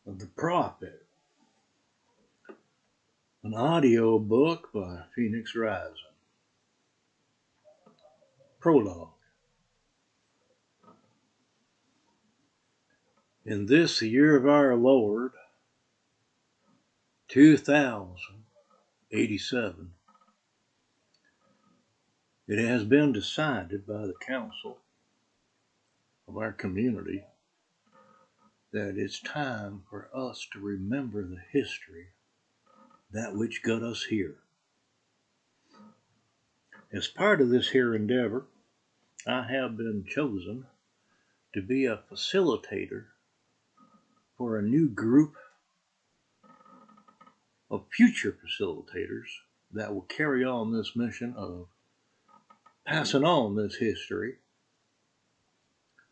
of The Prophet, an audio book by Phoenix Rising. Prologue. In this year of our Lord, 2087, it has been decided by the council of our community that it's time for us to remember the history, that which got us here. As part of this here endeavor, I have been chosen to be a facilitator for a new group of future facilitators that will carry on this mission of passing on this history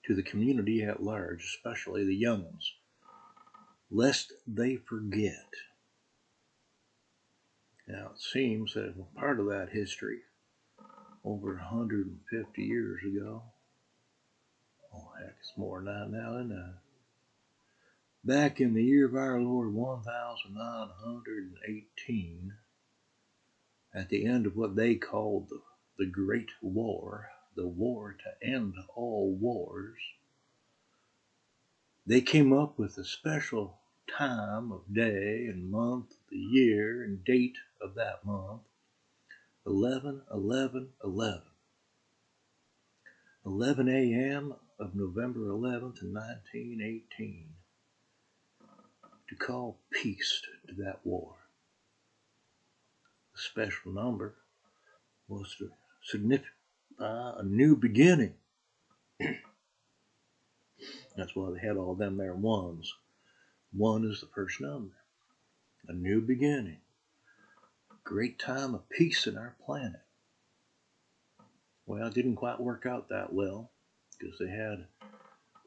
to the community at large, especially the young ones, lest they forget. Now, it seems that part of that history, over 150 years ago, oh heck, it's more than that now, isn't it? Back in the year of our Lord 1918, at the end of what they called the Great War, the war to end all wars, they came up with a special time of day and month, the year and date of that month, 11/11/11. 11 a.m. of November 11th, 1918, to call peace to that war. The special number was to signify a new beginning. That's why they had all them there ones. One is the first number. A new beginning. A great time of peace in our planet. Well, it didn't quite work out that well, because they had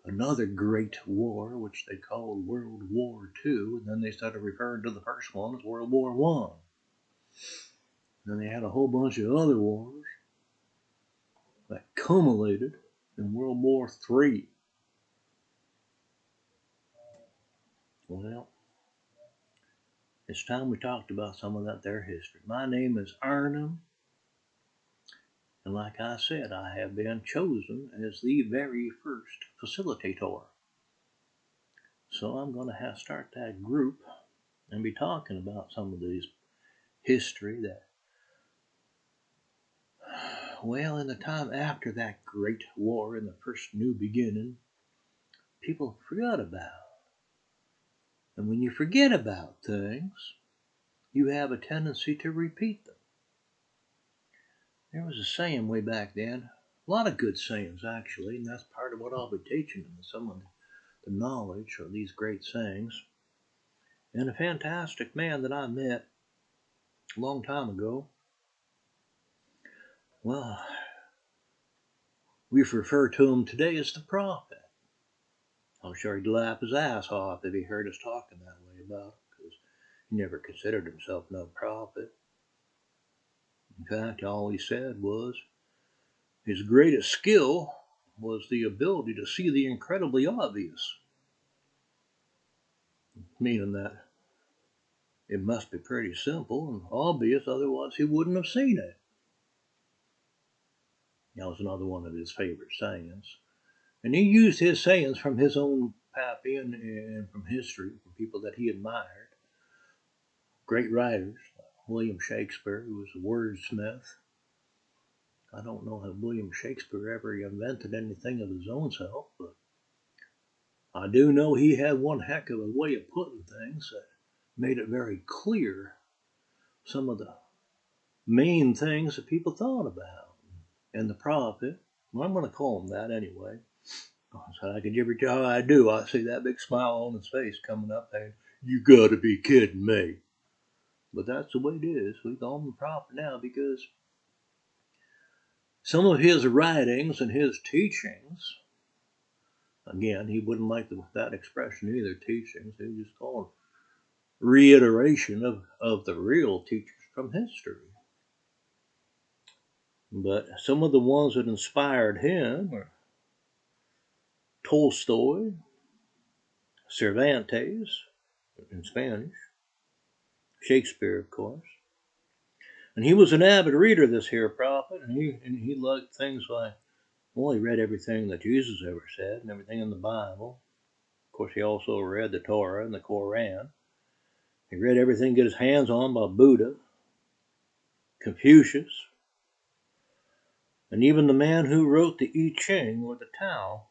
another great war, which they called World War II, and then they started referring to the first one as World War I. Then they had a whole bunch of other wars that culminated in World War III. Well, it's time we talked about some of that there history. My name is Arnhem, and like I said, I have been chosen as the very first facilitator. So I'm going to start that group and be talking about some of these history that, well, in the time after that great war and the first new beginning, people forgot about. And when you forget about things, you have a tendency to repeat them. There was a saying way back then, a lot of good sayings actually, and that's part of what I'll be teaching them, some of the knowledge of these great sayings. And a fantastic man that I met a long time ago, well, we refer to him today as the Prophet. I'm sure he'd laugh his ass off if he heard us talking that way about him, because he never considered himself no prophet. In fact, all he said was his greatest skill was the ability to see the incredibly obvious, meaning that it must be pretty simple and obvious, otherwise he wouldn't have seen it. That was another one of his favorite sayings. And he used his sayings from his own pappy and from history, from people that he admired. Great writers, William Shakespeare, who was a wordsmith. I don't know if William Shakespeare ever invented anything of his own self, but I do know he had one heck of a way of putting things that made it very clear some of the main things that people thought about. And the Prophet, well, I'm going to call him that anyway, so I can give you how I do. I see that big smile on his face coming up there. You got to be kidding me. But that's the way it is. We call him the Prophet now because some of his writings and his teachings, again, he wouldn't like that expression either, teachings. He would just call it reiteration of the real teachers from history. But some of the ones that inspired him are Tolstoy, Cervantes, in Spanish. Shakespeare, of course. And he was an avid reader, this here prophet, and he liked things like, well, he read everything that Jesus ever said and everything in the Bible. Of course, he also read the Torah and the Koran. He read everything he got his hands on by Buddha, Confucius, and even the man who wrote the I Ching or the Tao.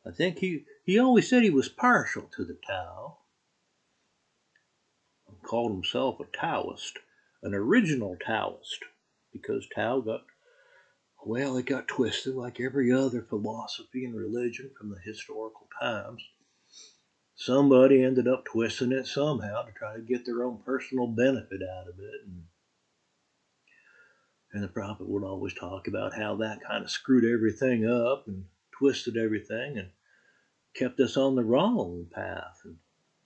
I think he always said he was partial to the Tao. He called himself a Taoist, an original Taoist, because Tao it got twisted like every other philosophy and religion from the historical times. Somebody ended up twisting it somehow to try to get their own personal benefit out of it. And the prophet would always talk about how that kind of screwed everything up and twisted everything and kept us on the wrong path. And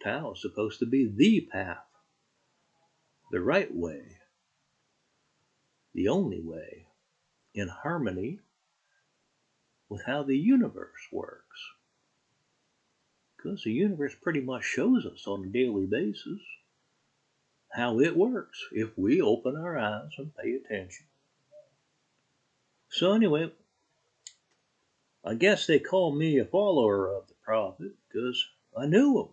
Tao is supposed to be the path, the right way, the only way, in harmony with how the universe works. Because the universe pretty much shows us on a daily basis how it works if we open our eyes and pay attention. So anyway, I guess they call me a follower of the prophet because I knew him.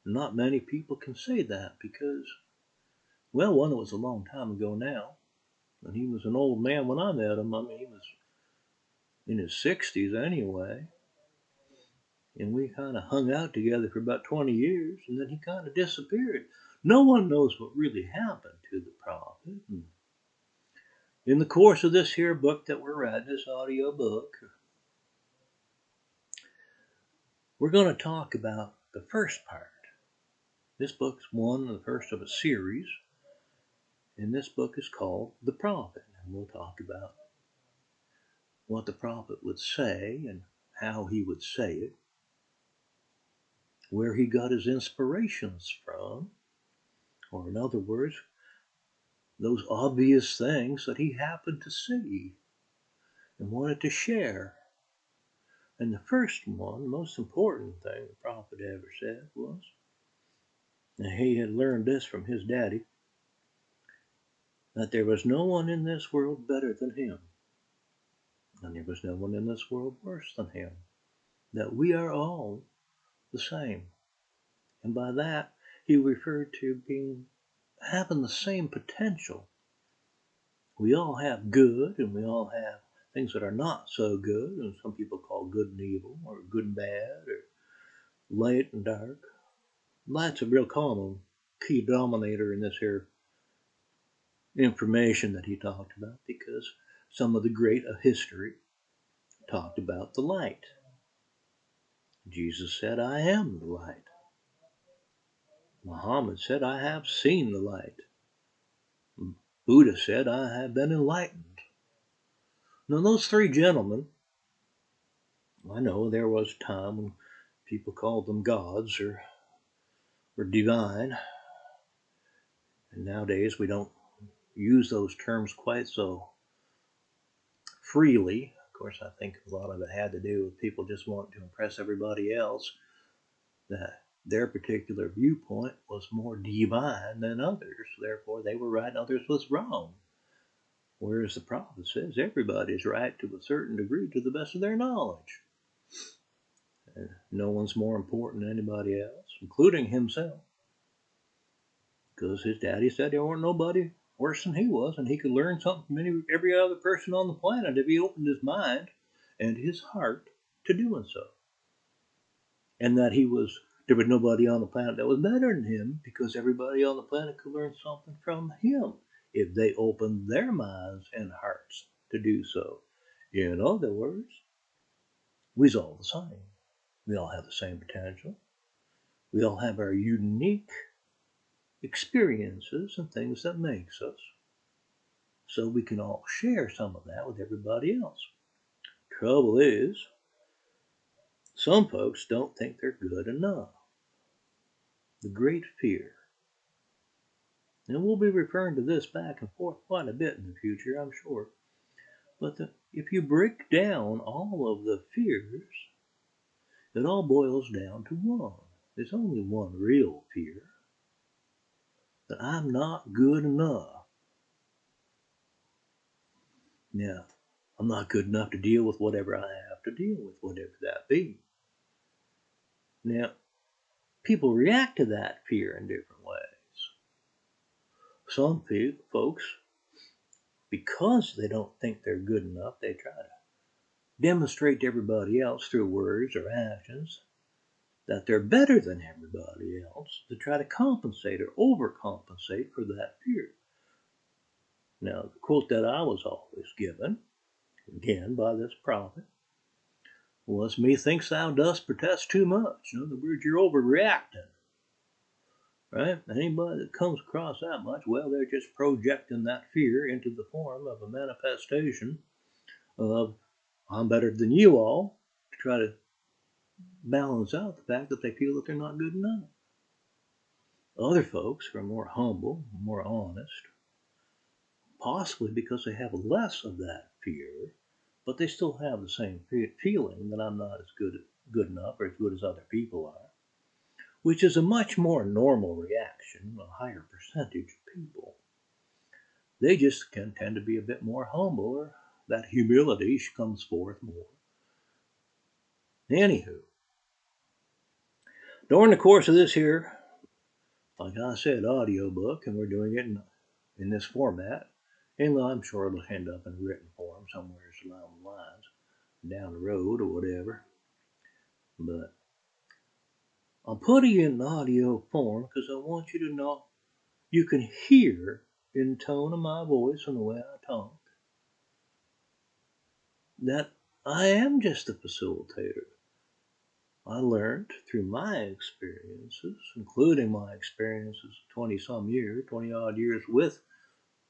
Not many people can say that because, well, one, it was a long time ago now, and he was an old man when I met him. I mean, he was in his 60s anyway, and we kind of hung out together for about 20 years, and then he kind of disappeared. No one knows what really happened to the prophet. And in the course of this here book that we're writing, this audio book, we're going to talk about the first part. This book's the first of a series, and this book is called The Prophet. And we'll talk about what the prophet would say and how he would say it, where he got his inspirations from, or in other words, those obvious things that he happened to see and wanted to share. And the first one, most important thing the prophet ever said was, and he had learned this from his daddy, that there was no one in this world better than him, and there was no one in this world worse than him, that we are all the same. And by that, he referred to having the same potential. We all have good, and we all have things that are not so good, and some people call good and evil, or good and bad, or light and dark. Light's a real common key dominator in this here information that he talked about, because some of the great of history talked about the light. Jesus said, I am the light. Muhammad said, I have seen the light. Buddha said, I have been enlightened. Now, those three gentlemen, I know there was a time when people called them gods or divine, and nowadays we don't use those terms quite so freely. Of course, I think a lot of it had to do with people just wanting to impress everybody else, that their particular viewpoint was more divine than others, therefore they were right and others was wrong. Whereas the prophet says everybody's right to a certain degree to the best of their knowledge. And no one's more important than anybody else, including himself. Because his daddy said there weren't nobody worse than he was, and he could learn something from every other person on the planet if he opened his mind and his heart to doing so. And that there was nobody on the planet that was better than him, because everybody on the planet could learn something from him if they opened their minds and hearts to do so. In other words, we's all the same. We all have the same potential. We all have our unique experiences and things that makes us. So we can all share some of that with everybody else. Trouble is, some folks don't think they're good enough. The great fear. And we'll be referring to this back and forth quite a bit in the future, I'm sure. But if you break down all of the fears, It all boils down to one. There's only one real fear. That I'm not good enough. Now, I'm not good enough to deal with whatever I have to deal with, whatever that be. Now, people react to that fear in different ways. Some folks, because they don't think they're good enough, they try to demonstrate to everybody else through words or actions that they're better than everybody else to try to compensate or overcompensate for that fear. Now, the quote that I was always given, again by this prophet, was, "Methinks thou dost protest too much." In other words, you're overreacting. Right? Anybody that comes across that much, well, they're just projecting that fear into the form of a manifestation of, I'm better than you all, to try to balance out the fact that they feel that they're not good enough. Other folks are more humble, more honest, possibly because they have less of that fear, but they still have the same feeling that I'm not as good enough or as good as other people are, which is a much more normal reaction, a higher percentage of people. They just can tend to be a bit more humble, or that humility comes forth more. Anywho, during the course of this here, like I said, audiobook, and we're doing it in this format, and I'm sure it'll end up in written form somewhere along the lines, down the road or whatever. But I'll put it in audio form because I want you to know, you can hear in the tone of my voice and the way I talk that I am just a facilitator. I learned through my experiences, including my experiences 20 odd years with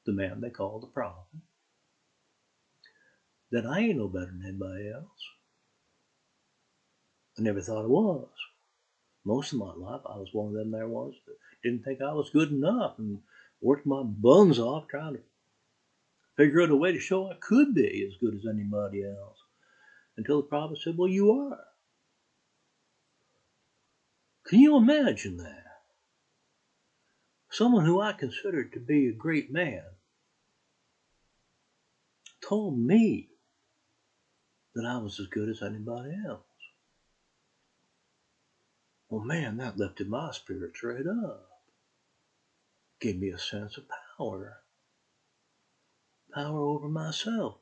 the man they call the prophet, that I ain't no better than anybody else. I never thought I was. Most of my life, I was one of them there ones that didn't think I was good enough and worked my buns off trying to figure out a way to show I could be as good as anybody else. Until the prophet said, well, you are. Can you imagine that? Someone who I considered to be a great man told me that I was as good as anybody else. Well, man, that lifted my spirits right up. Gave me a sense of power over myself.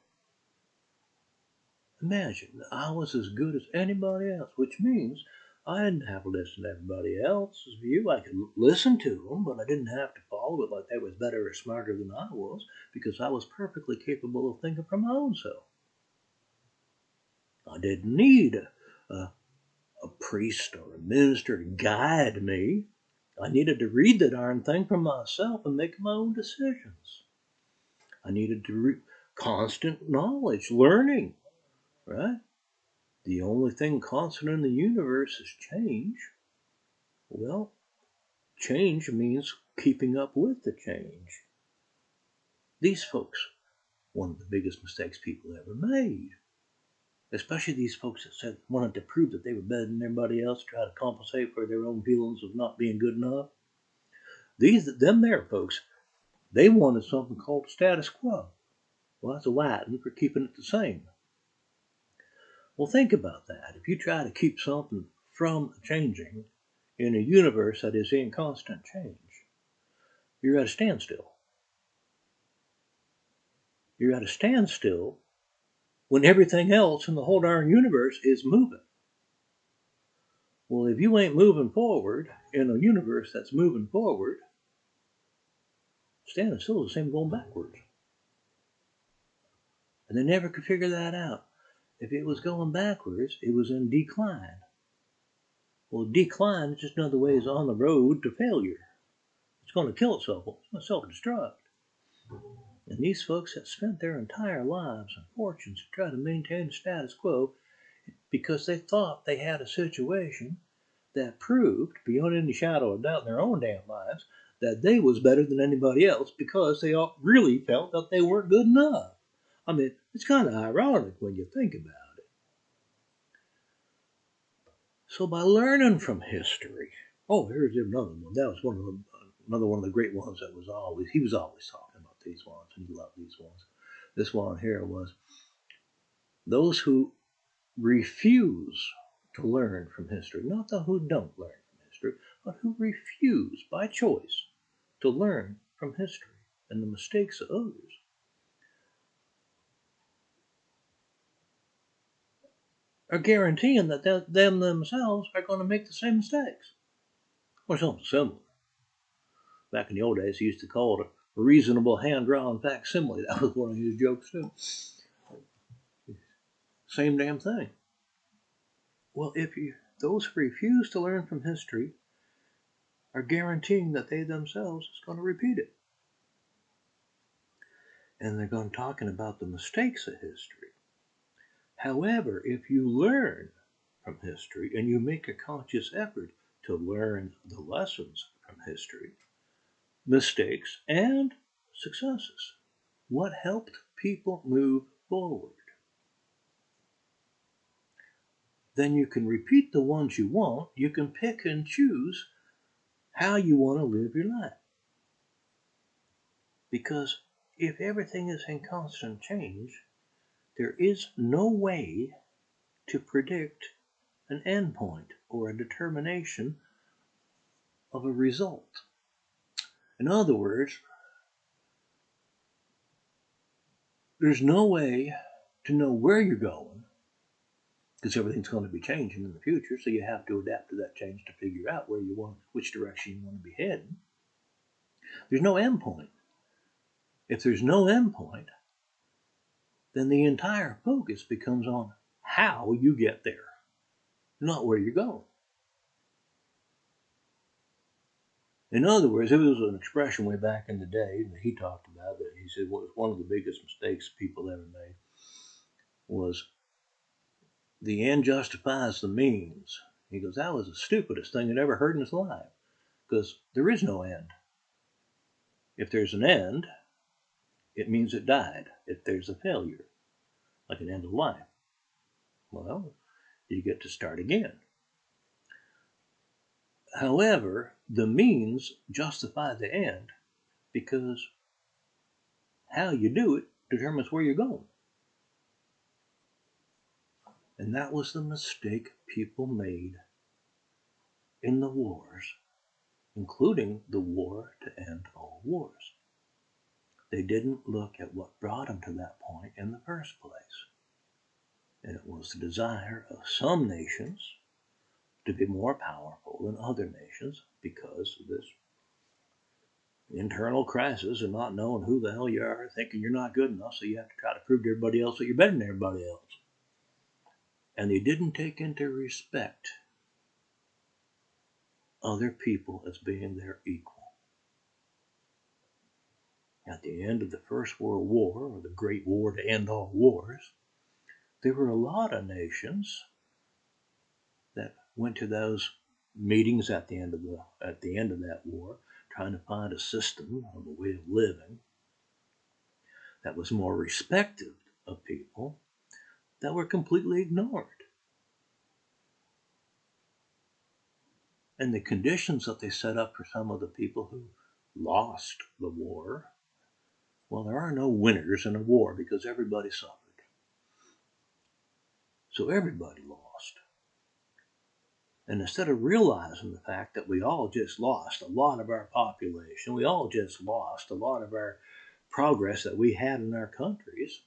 Imagine, I was as good as anybody else, which means I didn't have to listen to everybody else's view. I could listen to them, but I didn't have to follow it like they was better or smarter than I was, because I was perfectly capable of thinking for my own self. I didn't need a priest or a minister to guide me. I needed to read the darn thing for myself and make my own decisions. I needed to constant knowledge, learning, right? The only thing constant in the universe is change. Well, change means keeping up with the change. These folks, one of the biggest mistakes people ever made, especially these folks that wanted to prove that they were better than everybody else, try to compensate for their own feelings of not being good enough. Them folks, they wanted something called status quo. Well, that's Latin for keeping it the same. Well, think about that. If you try to keep something from changing in a universe that is in constant change, you're at a standstill. You're at a standstill when everything else in the whole darn universe is moving. Well, if you ain't moving forward in a universe that's moving forward, standing still is the same as going backwards. And they never could figure that out. If it was going backwards, it was in decline. Well, decline is just another way is on the road to failure. It's going to kill itself. It's going to self-destruct. And these folks that spent their entire lives and fortunes to try to maintain the status quo because they thought they had a situation that proved, beyond any shadow of doubt in their own damn lives, that they was better than anybody else because they really felt that they weren't good enough. I mean, it's kind of ironic when you think about it. So by learning from history, here's another one. That was another one of the great ones that he was always talking about these ones, and he loved these ones. This one here was those who refuse to learn from history, not the who don't learn from history, but who refuse by choice to learn from history and the mistakes of others, are guaranteeing that them themselves are going to make the same mistakes or something similar. Back in the old days, he used to call it a reasonable hand-drawn facsimile. That was one of his jokes too. Same damn thing. Well, those who refuse to learn from history are guaranteeing that they themselves is going to repeat it. And they're going talking about the mistakes of history. However, if you learn from history and you make a conscious effort to learn the lessons from history, mistakes, and successes, what helped people move forward, then you can repeat the ones you want. You can pick and choose how you want to live your life. Because if everything is in constant change, there is no way to predict an endpoint or a determination of a result. In other words, there's no way to know where you're going because everything's going to be changing in the future, so you have to adapt to that change to figure out which direction you want to be heading. There's no endpoint. If there's no endpoint, then the entire focus becomes on how you get there, not where you're going. In other words, there was an expression way back in the day that he talked about that he said one of the biggest mistakes people ever made was the end justifies the means. He goes, that was the stupidest thing he'd ever heard in his life, because there is no end. If there's an end, it means it died. If there's a failure, like an end of life, well, you get to start again. However, the means justify the end because how you do it determines where you're going. And that was the mistake people made in the wars, including the war to end all wars. They didn't look at what brought them to that point in the first place. And it was the desire of some nations to be more powerful than other nations because of this internal crisis and not knowing who the hell you are, thinking you're not good enough, so you have to try to prove to everybody else that you're better than everybody else. And they didn't take into respect other people as being their equal. At the end of the First World War, or the Great War to end all wars, there were a lot of nations that went to those meetings at the end of that war, trying to find a system of a way of living that was more respectful of people, that were completely ignored. And the conditions that they set up for some of the people who lost the war, well, there are no winners in a war because everybody suffered. So everybody lost. And instead of realizing the fact that we all just lost a lot of our population, we all just lost a lot of our progress that we had in our countries,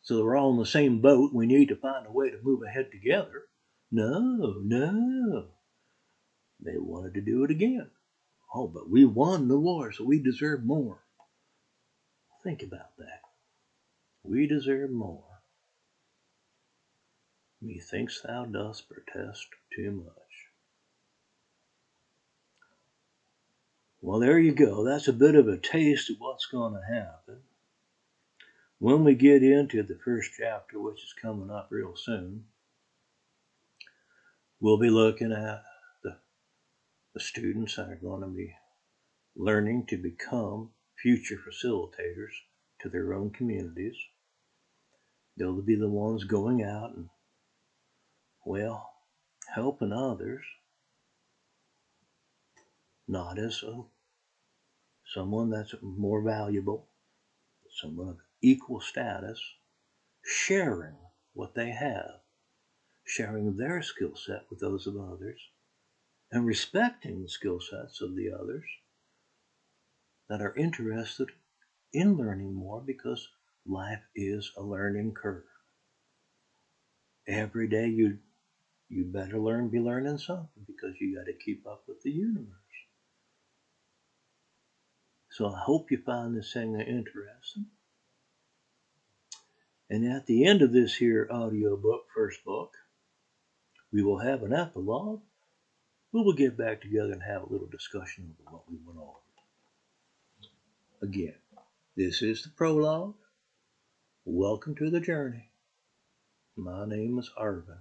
so we're all in the same boat, we need to find a way to move ahead together. No. They wanted to do it again. Oh, but we won the war, so we deserve more. Think about that. We deserve more. Methinks thou dost protest too much. Well, there you go. That's a bit of a taste of what's going to happen. When we get into the first chapter, which is coming up real soon, we'll be looking at the students that are going to be learning to become future facilitators to their own communities. They'll be the ones going out and, well, helping others, not as someone that's more valuable, someone of equal status, sharing what they have, sharing their skill set with those of others, and respecting the skill sets of the others that are interested in learning more, because life is a learning curve. Every day you better be learning something, because you got to keep up with the universe. So I hope you find this thing interesting. And at the end of this here audio book, first book, we will have an epilogue. We will get back together and have a little discussion of what we went over. Again, this is the prologue. Welcome to the journey. My name is Arvin.